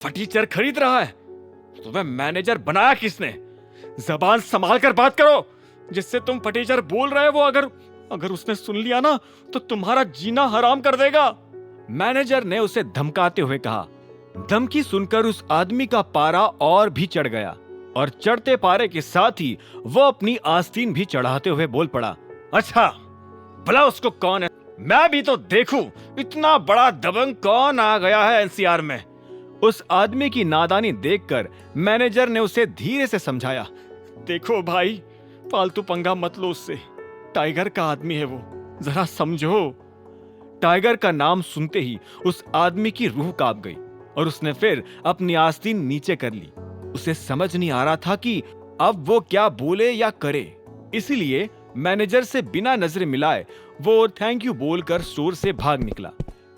Furniture खरीद रहा है। तुम्हें मैनेजर बनाया किसने? जबान संभाल कर बात करो। जिससे तुम फर्नीचर बोल रहे हो वो अगर उसने सुन लिया ना तो तुम्हारा जीना हराम कर देगा। मैनेजर ने उसे धमकाते हुए कहा। धमकी सुनकर उस आदमी का पारा और भी चढ़ गया और चढ़ते पारे के साथ ही वो अपनी आस्तीन भी चढ़ाते हुए बोल पड़ा, अच्छा भला उसको कौन है, मैं भी तो देखूं इतना बड़ा दबंग कौन आ गया है एनसीआर में। उस आदमी की नादानी देखकर मैनेजर ने उसे धीरे से समझाया, देखो भाई फालतू पंगा मत लो उससे, टाइगर का आदमी है वो, जरा समझो। टाइगर का नाम सुनते ही उस आदमी की रूह कांप गई और उसने फिर अपनी आस्तीन नीचे कर ली। उसे समझ नहीं आ रहा था कि अब वो क्या बोले या करे, इसीलिए मैनेजर से बिना नजर मिलाए वो थैंक यू बोलकर स्टोर से भाग निकला।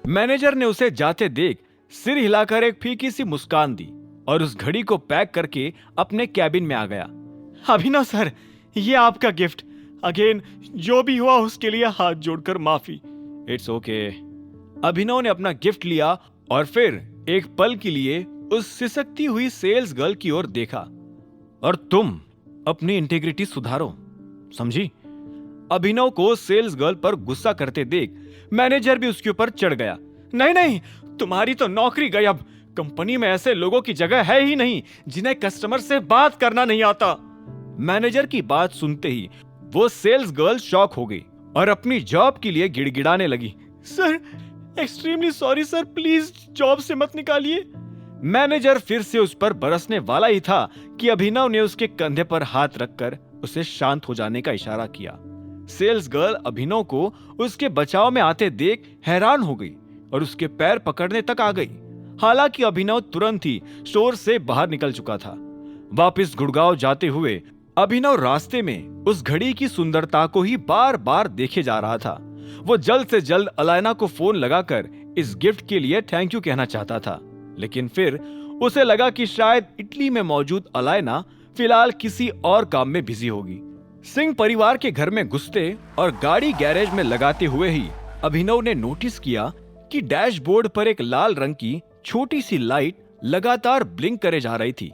मैनेजर ने उसे जाते देख सिर हिलाकर एक फीकी सी मुस्कान दी और उस घड़ी को पैक करके अपने कैबिन में आ गया। अभिनव सर, ये आपका गिफ्ट। अगेन जो भी हुआ उसके लिए हाथ जोड़कर माफी। It's okay. अभिनव ने अपना गिफ्ट लिया और फिर एक पल के लिए उस सिसकती हुई सेल्स गर्ल की ओर देखा। और तुम अपनी इंटीग्रिटी सुधारो, समझी? अभिनव को सेल्स गर्ल पर गुस्सा करते देख मैनेजर भी उसके ऊपर चढ़ गया। नहीं नहीं, तुम्हारी तो नौकरी गई। अब कंपनी में ऐसे लोगों की जगह है ही नहीं जिन्हें कस्टमर से बात करना नहीं आता। मैनेजर की बात सुनते ही वो सेल्स गर्ल शॉक हो गई और अपनी जॉब के लिए गिड़गिड़ाने लगी। Sir extremely sorry sir, please job से मत निकालिए। मैनेजर फिर से उस पर बरसने वाला ही था कि अभिनव ने उसके कंधे पर हाथ रखकर उसे शांत हो जाने का इशारा किया। सेल्स गर्ल अभिनव को उसके बचाव में आते देख हैरान हो गई और उसके पैर पकड़ने तक आ गई। हालांकि अभिनव तुरंत ही स्टोर से बाहर निकल चुका था। वापस गुड़गांव जाते हुए अभिनव रास्ते में उस घड़ी की सुंदरता को ही बार बार देखे जा रहा था। वो जल्द से जल्द अलायना को फोन लगाकर इस गिफ्ट के लिए थैंक यू कहना चाहता था, लेकिन फिर उसे लगा कि शायद इटली में मौजूद अलायना फिलहाल किसी और काम में बिजी होगी। सिंह परिवार के घर में घुसते और गाड़ी गैरेज में लगाते हुए ही अभिनव ने नोटिस किया कि डैशबोर्ड पर एक लाल रंग की छोटी सी लाइट लगातार ब्लिंक करे जा रही थी।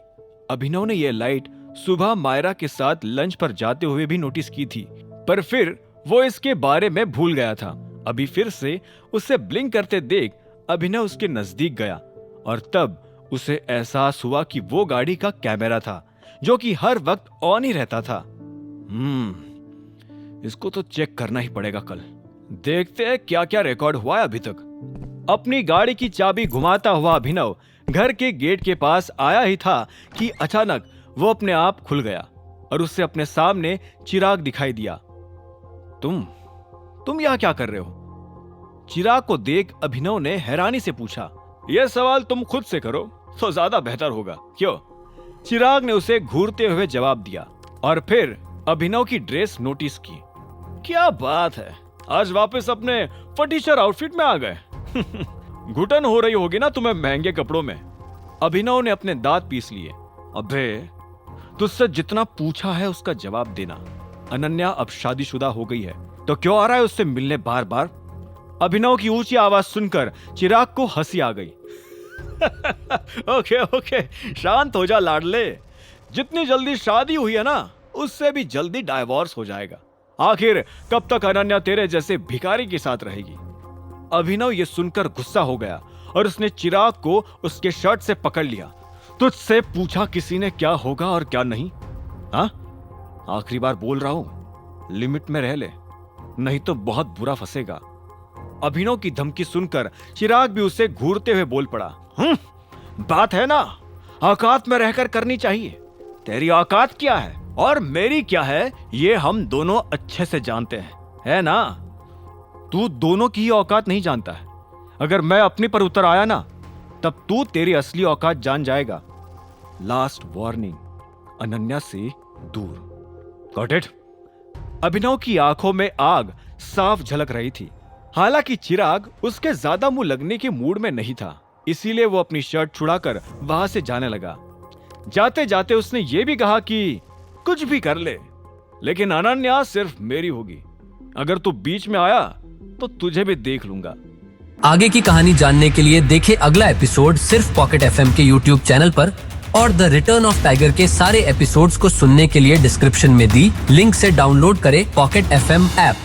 अभिनव ने यह लाइट सुबह मायरा के साथ लंच पर जाते हुए भी नोटिस की थी, पर फिर वो इसके बारे में भूल गया था। अभी फिर से उसे ब्लिंक करते देख अभिनव उसके नजदीक गया और तब उसे एहसास हुआ कि वो गाड़ी का कैमरा था जो कि हर वक्त ऑन ही रहता था। इसको तो चेक करना ही पड़ेगा कल। देखते हैं क्या क्या रिकॉर्ड हुआ है अभी तक। अपनी गाड़ी की चाबी घुमाता हुआ अभिनव घर के गेट के पास आया ही था कि अचानक वो अपने आप खुल गया और उससे अपने सामने चिराग दिखाई दिया। तुम यहां क्या कर रहे हो? चिराग को देख अभिनव ने हैरानी से पूछा। यह सवाल तुम खुद से करो तो ज्यादा बेहतर होगा। क्यों? चिराग ने उसे घूरते हुए जवाब दिया और फिर अभिनव की ड्रेस नोटिस की। क्या बात है, आज वापस अपने फटीचर आउटफिट में आ गए। घुटन हो रही होगी ना तुम्हें महंगे कपड़ों में। अभिनव ने अपने दांत पीस लिए। अबे तुझसे जितना पूछा है उसका जवाब देना। अनन्या अब शादीशुदा हो गई है तो क्यों आ रहा है उससे मिलने बार बार? अभिनव की ऊंची आवाज सुनकर चिराग को हंसी आ गई। ओके शांत हो जा लाडले। जितनी जल्दी शादी हुई है ना उससे भी जल्दी डाइवोर्स हो जाएगा। आखिर कब तक अनन्या तेरे जैसे भिखारी के साथ रहेगी? अभिनव ये सुनकर गुस्सा हो गया और उसने चिराग को उसके शर्ट से पकड़ लिया। तुझसे पूछा किसी ने क्या होगा और क्या नहीं? हाँ, आखिरी बार बोल रहा हूं, लिमिट में रह ले, नहीं तो बहुत बुरा फंसेगा। अभिनव की धमकी सुनकर चिराग भी उसे घूरते हुए बोल पड़ा। बात है ना औकात में रहकर करनी चाहिए। तेरी औकात क्या है और मेरी क्या है ये हम दोनों अच्छे से जानते हैं, है ना? तू दोनों की ही औकात नहीं जानता है। अगर मैं अपनी पर उतर आया ना तब तू तेरी असली औकात जान जाएगा। लास्ट वार्निंग, अनन्या से दूर। Got it? अभिनव की आंखों में आग साफ झलक रही थी। हालांकि चिराग उसके ज्यादा मुंह लगने के मूड में नहीं था, इसीलिए वो अपनी शर्ट छुड़ाकर वहां से जाने लगा। जाते जाते उसने ये भी कहा कि कुछ भी कर ले, लेकिन अनन्या सिर्फ मेरी होगी। अगर तू बीच में आया तो तुझे भी देख लूंगा। आगे की कहानी जानने के लिए देखें अगला एपिसोड सिर्फ पॉकेट एफएम के यूट्यूब चैनल पर, और द रिटर्न ऑफ टाइगर के सारे एपिसोड्स को सुनने के लिए डिस्क्रिप्शन में दी लिंक से डाउनलोड करें पॉकेट एफएम ऐप।